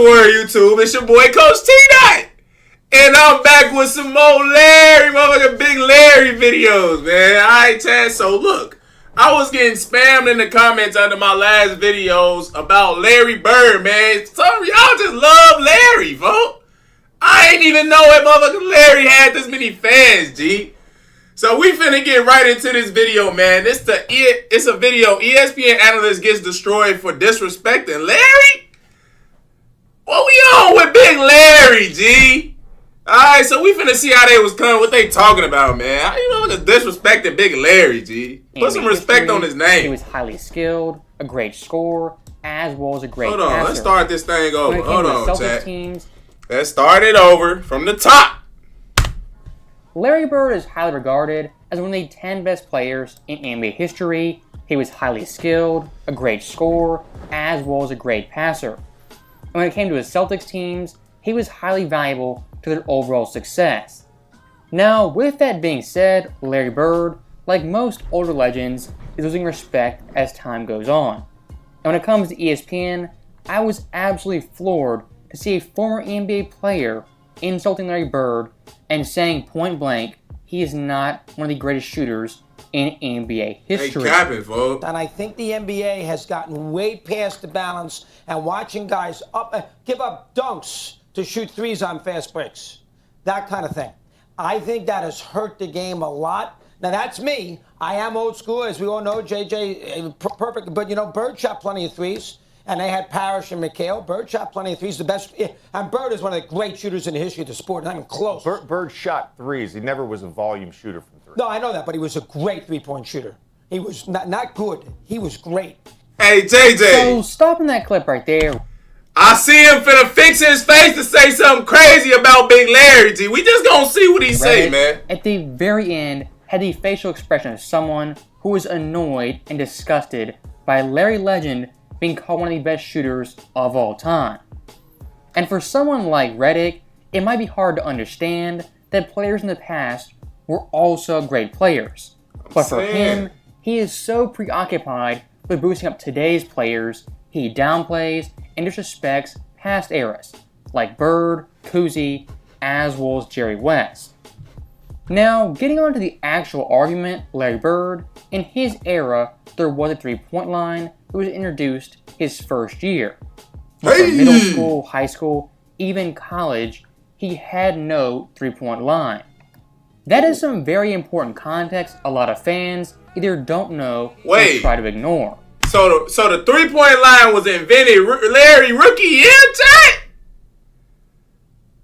the word, YouTube? It's your boy, Coach TDOT. And I'm back with some more Larry, motherfucking Big Larry videos, man. Alright, Chad, so look. I was getting spammed in the comments under my last videos about Larry Bird, man. Some of y'all just love Larry, folks. I ain't even know that motherfucking Larry had this many fans, G. So we finna get right into this video, man. It's a video. ESPN Analyst gets destroyed for disrespecting Larry? What we on with Big Larry, G? Alright, so we finna see how they was coming, what they talking about, man. How you know disrespecting Big Larry, G? Put some respect on his name. He was highly skilled, a great scorer, as well as a great passer. Hold on, let's start this thing over. Hold on, chat. Teams, let's start it over from the top. Larry Bird is highly regarded as one of the 10 best players in NBA history. He was highly skilled, a great scorer, as well as a great passer. And when it came to his Celtics teams, he was highly valuable to their overall success. Now, with that being said, Larry Bird, like most older legends, is losing respect as time goes on. And when it comes to ESPN, I was absolutely floored to see a former NBA player insulting Larry Bird and saying point blank he is not one of the greatest shooters in NBA history. Hey, cap it, folks. And I think the NBA has gotten way past the balance and watching guys give up dunks to shoot threes on fast breaks. That kind of thing. I think that has hurt the game a lot. Now, that's me. I am old school, as we all know. JJ, perfect. But, you know, Bird shot plenty of threes. And they had Parrish and McHale. Bird shot plenty of threes. The best. And Bird is one of the great shooters in the history of the sport. Not even close. Bird shot threes. He never was a volume shooter from three. No, I know that. But he was a great three-point shooter. He was not good. He was great. Hey, JJ. So, stopping that clip right there. I see him finna fix his face to say something crazy about Big Larry, G. We just gonna see what he say, man. At the very end, had the facial expression of someone who was annoyed and disgusted by Larry Legend being called one of the best shooters of all time. And for someone like Reddick, it might be hard to understand that players in the past were also great players. But for him, he is so preoccupied with boosting up today's players, he downplays and disrespects past eras, like Bird, Cousy, as well as Jerry West. Now, getting on to the actual argument, Larry Bird, in his era, there was a three-point line that was introduced his first year. But for middle school, high school, even college, he had no three-point line. That is some very important context a lot of fans either don't know or try to ignore. So the three-point line was invented Larry rookie year, chat?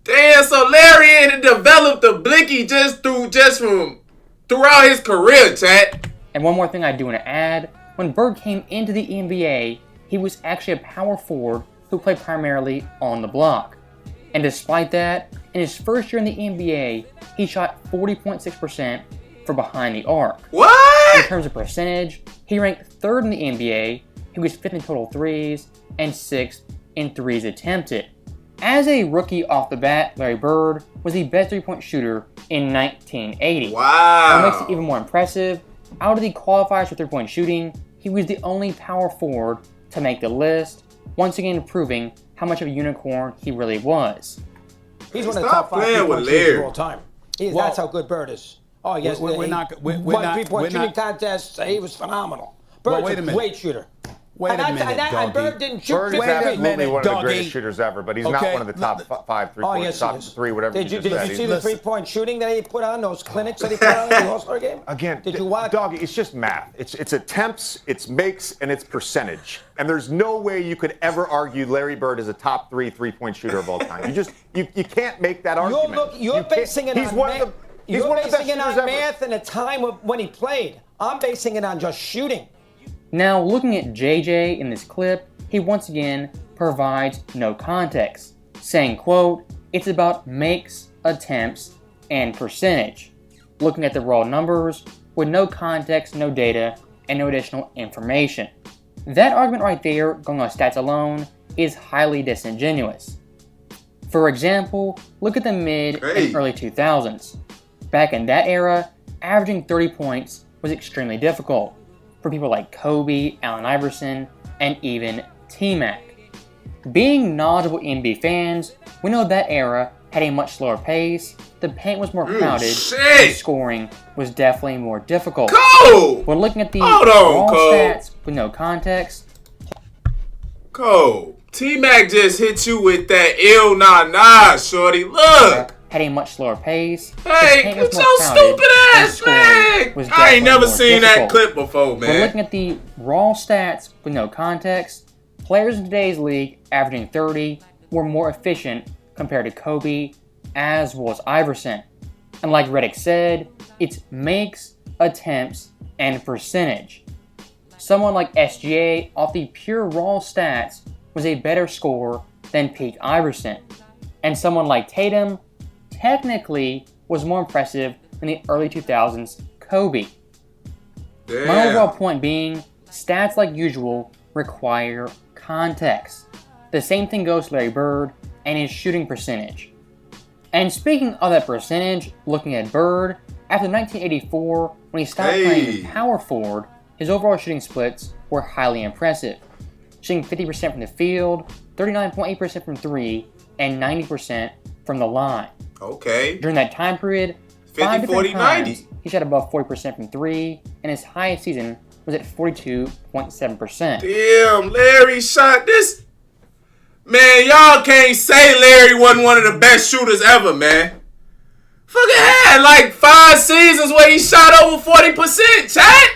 Damn, so Larry had developed the blicky from throughout his career, chat. And one more thing I do want to add, when Bird came into the NBA, he was actually a power forward who played primarily on the block. And despite that, in his first year in the NBA, he shot 40.6% for behind the arc. What? In terms of percentage, he ranked third in the NBA. He was fifth in total threes and sixth in threes attempted. As a rookie off the bat, Larry Bird was the best three-point shooter in 1980. Wow. What makes it even more impressive, out of the qualifiers for three-point shooting, he was the only power forward to make the list, once again proving how much of a unicorn he really was. He's one of the top 5 three-point shooters of all time. That's how good Bird is. Oh, yes. Won three-point shooting contests. He was phenomenal. Bird's a great shooter. Wait a minute, Doggy. And Bird didn't shoot. Bird is absolutely one of the greatest shooters ever, but he's not one of the top 5 three-point, top 3, whatever you just said. Did you see the three-point shooting that he put on, those clinics that he put on in the All-Star game? Again, did you watch? Doggy, it's just math. It's attempts, it's makes, and it's percentage. And there's no way you could ever argue Larry Bird is a top 3 three-point shooter of all time. You can't make that argument. You're basing it on math. You're basing it on math and the time of when he played. I'm basing it on just shooting. Now, looking at JJ in this clip, he once again provides no context, saying, quote, "It's about makes, attempts, and percentage." Looking at the raw numbers with no context, no data, and no additional information. That argument right there, going on stats alone, is highly disingenuous. For example, look at the mid and early 2000s. Back in that era, averaging 30 points was extremely difficult for people like Kobe, Allen Iverson, and even T-Mac. Being knowledgeable NBA fans, we know that era had a much slower pace, the paint was more crowded, and scoring was definitely more difficult. Cole! When looking at the Cole. stats with no context, Cole, T-Mac just hit you with that ill nah, shorty. Look! Had a much slower pace. Hey, get your stupid ass back! I ain't never seen that clip before, man. When looking at the raw stats with no context, players in today's league averaging 30 were more efficient compared to Kobe as well as Iverson. And like Reddick said, it's makes, attempts, and percentage. Someone like SGA off the pure raw stats was a better scorer than peak Iverson. And someone like Tatum technically was more impressive than the early 2000s Kobe. Damn. My overall point being, stats like usual require context. The same thing goes to Larry Bird and his shooting percentage. And speaking of that percentage, looking at Bird, after 1984, when he stopped playing power forward, his overall shooting splits were highly impressive. Shooting 50% from the field, 39.8% from 3, and 90% from the line. Okay. During that time period, 50, 40, 90. He shot above 40% from 3, and his highest season was at 42.7%. Damn, Larry shot this. Man, y'all can't say Larry wasn't one of the best shooters ever, man. Fucking had like 5 seasons where he shot over 40%, chat.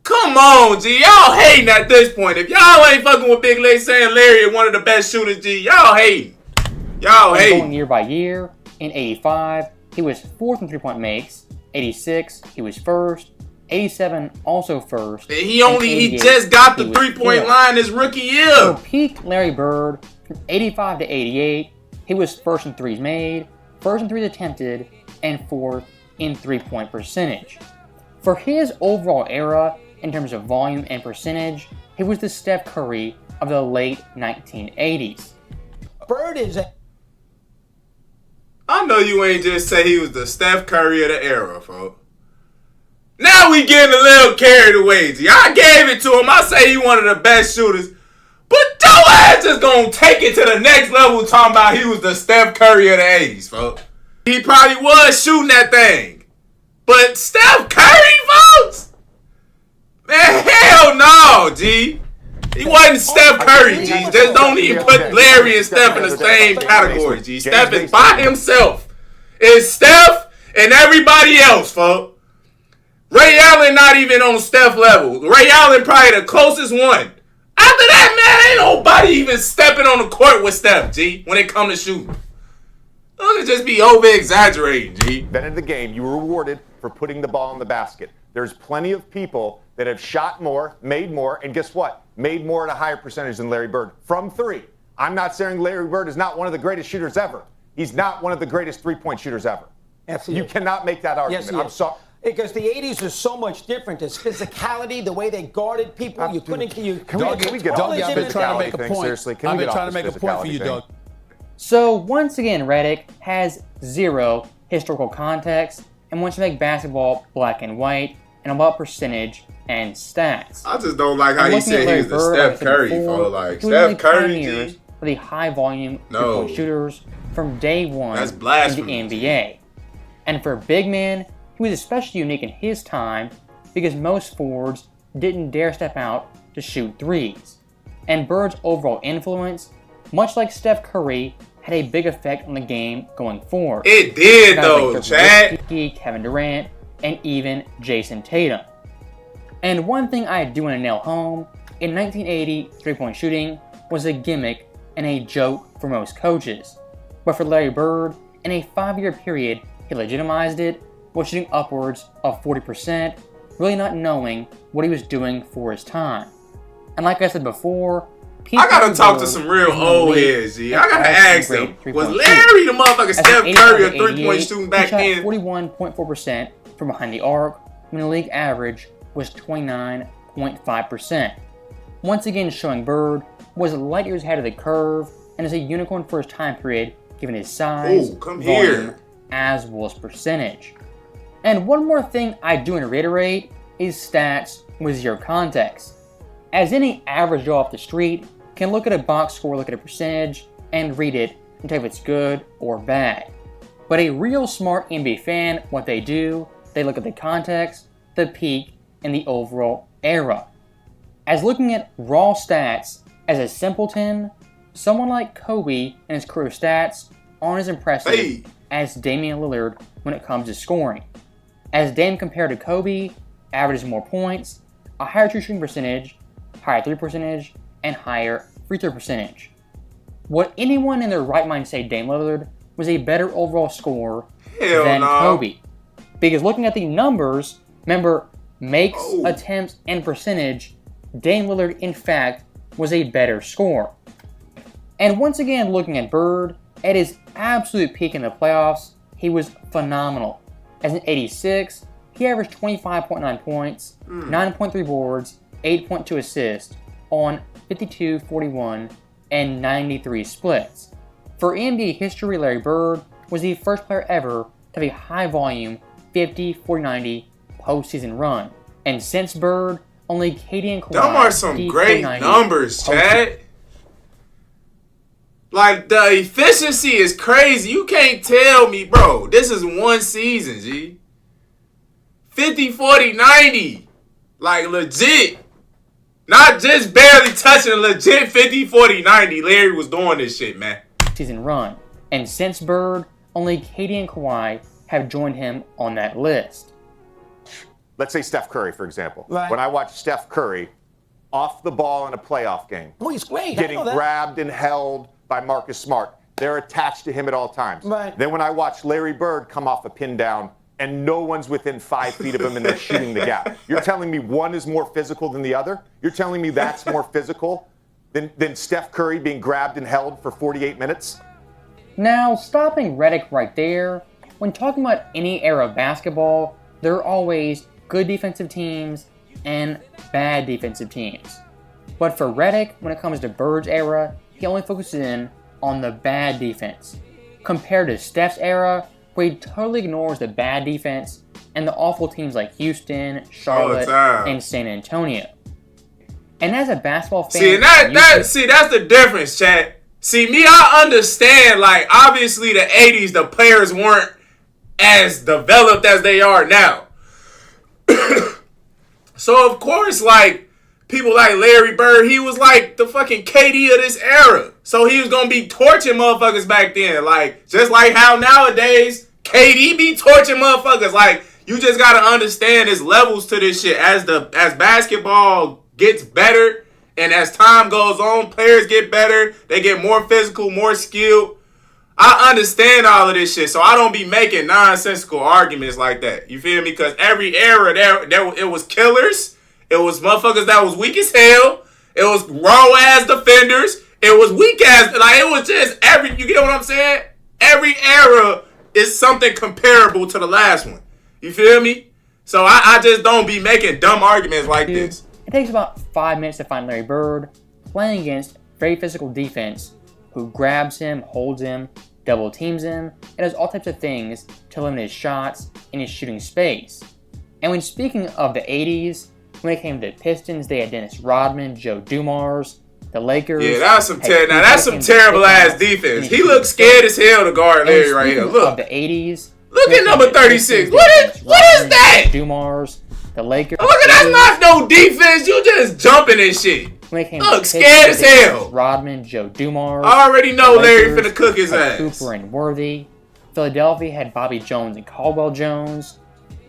Come on, G. Y'all hating at this point. If y'all ain't fucking with Big Leg saying Larry is one of the best shooters, G, y'all hating. Y'all hating. Going year by year, in 85, he was 4th in three-point makes. 86, he was 1st. 87, also 1st. He just got the three-point line his rookie year. So peak Larry Bird, from 85 to 88, he was 1st in threes made, 1st in threes attempted, and 4th in three-point percentage. For his overall era, in terms of volume and percentage, he was the Steph Curry of the late 1980s. Bird is a... I know you ain't just say he was the Steph Curry of the era, folks. Now we getting a little carried away, G. I gave it to him. I say he one of the best shooters. But your ass just gonna take it to the next level talking about he was the Steph Curry of the 80s, folks. He probably was shooting that thing. But Steph Curry, folks? Man, hell no, G. He wasn't Steph Curry, G. Just don't even put Larry and Steph in the same category, G. Steph is by himself. It's Steph and everybody else, folks. Ray Allen not even on Steph level. Ray Allen probably the closest one. After that, man, ain't nobody even stepping on the court with Steph, G, when it comes to shooting. Don't just be over-exaggerating, G. Then in the game, you were rewarded for putting the ball in the basket. There's plenty of people that have shot more, and guess what? Made more at a higher percentage than Larry Bird from 3. I'm not saying Larry Bird is not one of the greatest shooters ever. He's not one of the greatest three-point shooters ever. Absolutely. You cannot make that argument. Yes, I'm sorry. Because the 80s is so much different. There's physicality, the way they guarded people. You couldn't. Can we get Doug, off I've been trying to make a point. Seriously, I've been trying to make a point for you, Doug. So once again, Reddick has 0 historical context and wants to make basketball black and white and about percentage and stats. I just don't like how he said he was the Steph Curry, for like Steph Curry, G. For the high volume No. three-point shooters from day one That's in the blasphemy. NBA. And for a big man, he was especially unique in his time because most forwards didn't dare step out to shoot threes. And Bird's overall influence, much like Steph Curry, had a big effect on the game going forward. It did, Guys though, like Chad. Nowitzki, Kevin Durant, and even Jason Tatum. And one thing I do want to nail home, in 1980, three-point shooting was a gimmick and a joke for most coaches. But for Larry Bird, in a 5-year period, he legitimized it while shooting upwards of 40%, really not knowing what he was doing for his time. And like I said before, I gotta talk to some real old heads, G. I gotta ask them, was Larry the motherfucker Steph Curry a three-point shooting back then? 41.4% from behind the arc, when the league average was 29.5%. Once again showing Bird was light years ahead of the curve and is a unicorn for his time period given his size, volume, as well as percentage. And one more thing I do want to reiterate is stats with 0 context. As any average Joe off the street can look at a box score, look at a percentage, and read it and tell if it's good or bad. But a real smart NBA fan, what they do, they look at the context, the peak, and the overall era. As looking at raw stats as a simpleton, someone like Kobe and his career stats aren't as impressive as Damian Lillard when it comes to scoring. As Dame compared to Kobe, averages more points, a higher true shooting percentage, higher 3 percentage, and higher free throw percentage. Would anyone in their right mind say Dame Lillard was a better overall scorer than Kobe? Because looking at the numbers, remember, makes, attempts, and percentage, Dame Lillard, in fact, was a better scorer. And once again, looking at Bird, at his absolute peak in the playoffs, he was phenomenal. As an 86, he averaged 25.9 points, 9.3 boards, 8.2 assists on 52, 41, and 93 splits. For NBA history, Larry Bird was the first player ever to have a high-volume 50, 40, 90 postseason run. And since Bird, only KD and Kawhi. Them are some great numbers, Chad. Like, the efficiency is crazy. You can't tell me, bro. This is one season, G. 50, 40, 90. Like, legit. Not just barely touching, legit 50, 40, 90. Larry was doing this shit, man. Season run. And since Bird, only KD and Kawhi have joined him on that list. Let's say Steph Curry, for example. Right. When I watch Steph Curry off the ball in a playoff game, He's great. getting grabbed and held by Marcus Smart, they're attached to him at all times. Right. Then when I watch Larry Bird come off a pin down and no one's within 5 feet of him and they're shooting the gap, you're telling me one is more physical than the other? You're telling me that's more physical than Steph Curry being grabbed and held for 48 minutes? Now, stopping Redick right there, when talking about any era of basketball, there are always good defensive teams and bad defensive teams. But for Redick, when it comes to Bird's era, he only focuses in on the bad defense, compared to Steph's era, where he totally ignores the bad defense and the awful teams like Houston, Charlotte, and San Antonio. And as a basketball fan, that's the difference, Chad. See, me, I understand, like, obviously the 80s, the players weren't as developed as they are now. So, of course, like, people like Larry Bird, he was like the fucking KD of this era. So he was going to be torching motherfuckers back then. Like, just like how nowadays, KD be torching motherfuckers. Like, you just got to understand there's levels to this shit. As basketball gets better and as time goes on, players get better. They get more physical, more skilled. I understand all of this shit, so I don't be making nonsensical arguments like that. You feel me? Because every era, it was killers. It was motherfuckers that was weak as hell. It was raw-ass defenders. It was weak-ass. Like, it was just you get what I'm saying? Every era is something comparable to the last one. You feel me? So I just don't be making dumb arguments like this. It takes about 5 minutes to find Larry Bird playing against very physical defense who grabs him, holds him, double teams him, and does all types of things to limit his shots and his shooting space. And when speaking of the 80s, when it came to the Pistons, they had Dennis Rodman, Joe Dumars, the Lakers. Yeah, that's some terrible ass defense. He looks scared as hell to guard Larry right here. Look. Of the 80s. Look at number 36. What is that? Dumars, the Lakers. Look at that's not no defense. You just jumping and shit. Look, scared as hell. Rodman, Joe Dumars. I already know Larry finna cook his ass. Cooper and Worthy. Philadelphia had Bobby Jones and Caldwell Jones.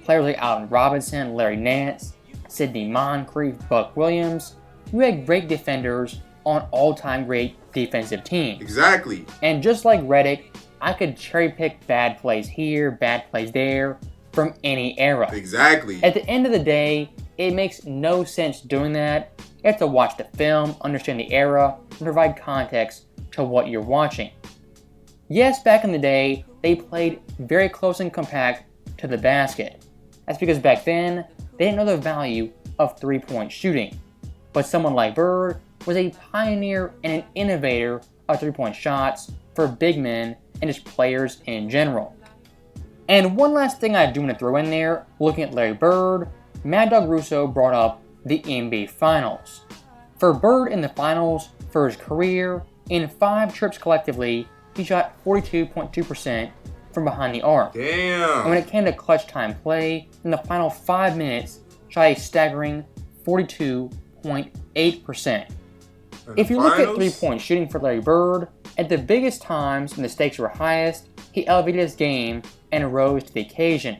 Players like Allen Robinson, Larry Nance, Sidney Moncrief, Buck Williams. You had great defenders on all-time great defensive teams. Exactly. And just like Redick, I could cherry-pick bad plays here, bad plays there, from any era. Exactly. At the end of the day, it makes no sense doing that. You have to watch the film, understand the era, and provide context to what you're watching. Yes, back in the day, they played very close and compact to the basket. That's because back then, they didn't know the value of three-point shooting. But someone like Bird was a pioneer and an innovator of three-point shots for big men and just players in general. And one last thing I do want to throw in there, looking at Larry Bird, Mad Dog Russo brought up the NBA Finals. For Bird in the finals, for his career, in 5 trips collectively, he shot 42.2% from behind the arc. Damn. And when it came to clutch time play, in the final 5 minutes, shot a staggering 42.8%. If you look at 3-point shooting for Larry Bird, at the biggest times when the stakes were highest, he elevated his game and rose to the occasion.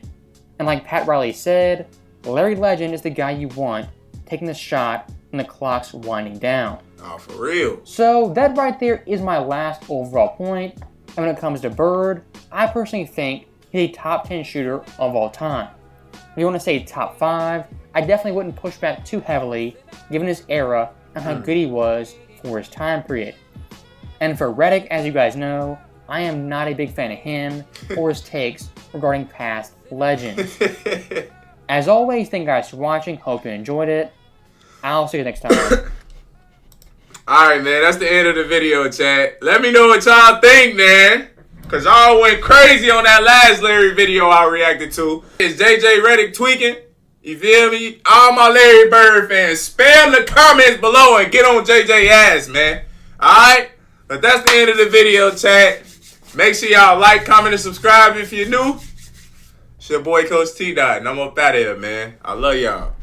And like Pat Riley said, Larry Legend is the guy you want taking the shot when the clock's winding down. Oh, for real. So that right there is my last overall point. And when it comes to Bird, I personally think he's a top 10 shooter of all time. If you want to say top 5, I definitely wouldn't push back too heavily given his era and how good he was for his time period. And for Redick, as you guys know, I am not a big fan of him or his takes regarding past legends. As always, thank you guys for watching. Hope you enjoyed it. I'll see you next time. Alright, man, that's the end of the video, chat. Let me know what y'all think, man. Because y'all went crazy on that last Larry video I reacted to. Is JJ Redick tweaking? You feel me? All my Larry Bird fans, spam the comments below and get on JJ ass, man. Alright? But that's the end of the video, chat. Make sure y'all like, comment, and subscribe if you're new. It's your boy, Coach TDOT, and I'm up out of here, man. I love y'all.